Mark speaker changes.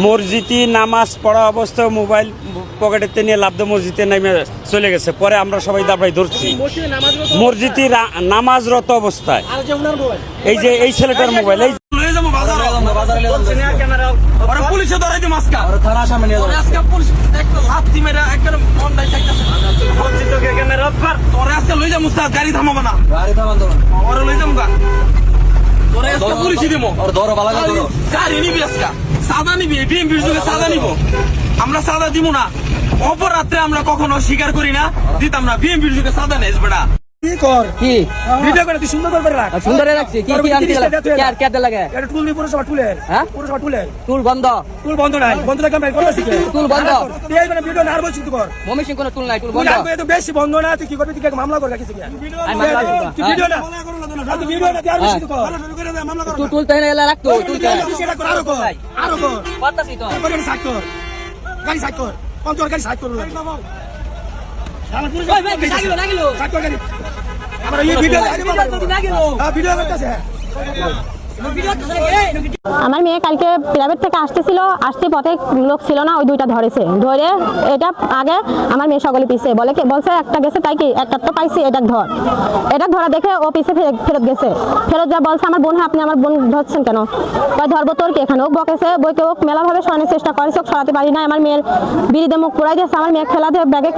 Speaker 1: মসজিদে নামাজ পড়া অবস্থায় মোবাইল পকেটেতে নিয়ে লাফ দিয়ে মসজিদে নেমে চলে গেছে। পরে আমরা সবাই দাবড়াই ধরছি মসজিদে নামাজরত অবস্থায়। এই যে এই ছেলেটার মোবাইল, এই
Speaker 2: পুলিশে ধরাই দিম আজকে থানা সামনে নিয়ে যাবো আজকে পুলিশ একটা লাথি মেরে একদম মন্ডাই থাকতেছে মসজিদকে এখানে রফার তোরে আজকে লই যাবো মুস্তাদ গাড়ি থামাবো না গাড়ি থামান তো ওরে লই যাবো গা তোরে আজকে পুলিশে দিমু ওর ধরো বালা ধরো গাড়ি নিবি আজকে সাদা নিবি বিএমপির যুগে সাদা নিব আমরা সাদা দিব না অপরাধে আমরা কখনো স্বীকার করি না দিতাম না বিএমপির যুগে সাদা নেস বেটা কি কর কি ভিডিও করে তুই সুন্দর করে রাখ
Speaker 3: সুন্দর রাখছি কি কি আনতে লাগে আর কেটে লাগে
Speaker 2: এটা টুল দিয়ে পুরো সব টুলে
Speaker 3: হ্যাঁ
Speaker 2: পুরো সব টুলে
Speaker 3: টুল বন্ধ
Speaker 2: নাই বন্ধ লাগে আমরা করতেছি
Speaker 3: টুল বন্ধ
Speaker 2: এই মানে ভিডিও না আর বলছিস তুই কর
Speaker 3: মমিসিং কোন টুল নাই টুল বন্ধ
Speaker 2: তুই তো বেশি বন্ধ না তুই কি করবি তুই মামলা কর রাখিস কি
Speaker 3: আমি মামলা করব
Speaker 2: তুই ভিডিও না তুই ভিডিও না আর বলছিস তুই কর মামলা কর
Speaker 3: টুল তাই না রাখ তো টুল
Speaker 2: সেটা কর আরো কর
Speaker 3: পাতাছি তো
Speaker 2: গাড়ি সাইড কর পঞ্চর গাড়ি সাইড কর
Speaker 3: ওই ভাই লাগিলো
Speaker 2: সাইড কর গাড়ি আমরা এই ভিডিও ভিডিও করতেছে
Speaker 4: আমার মেয়ে কালকে প্রাইভেট থেকে আসতে পথে লোক ছিল না, ওই দুইটা ধরেছে। ধরে এটা আগে আমার মেয়ে সকলে পিছে বলছে একটা গেছে তাই কি একটা তো পাইছি, এটা ধরা দেখে ও পিছে ফেরত গেছে। ফেরত যা বলছে আমার বোন, হ্যাঁ আপনি আমার বোন ধরছেন কেন? ধরবো তোর কি এখানে? ও বকেছে, বইকে ও মেলাভাবে সরানোর চেষ্টা করেছে, সরাতে পারি না। আমার মেয়ের বিড়িতে মুখ পোড়াই দিয়েছে, আমার মেয়ে খেলা দিয়ে ব্যাগে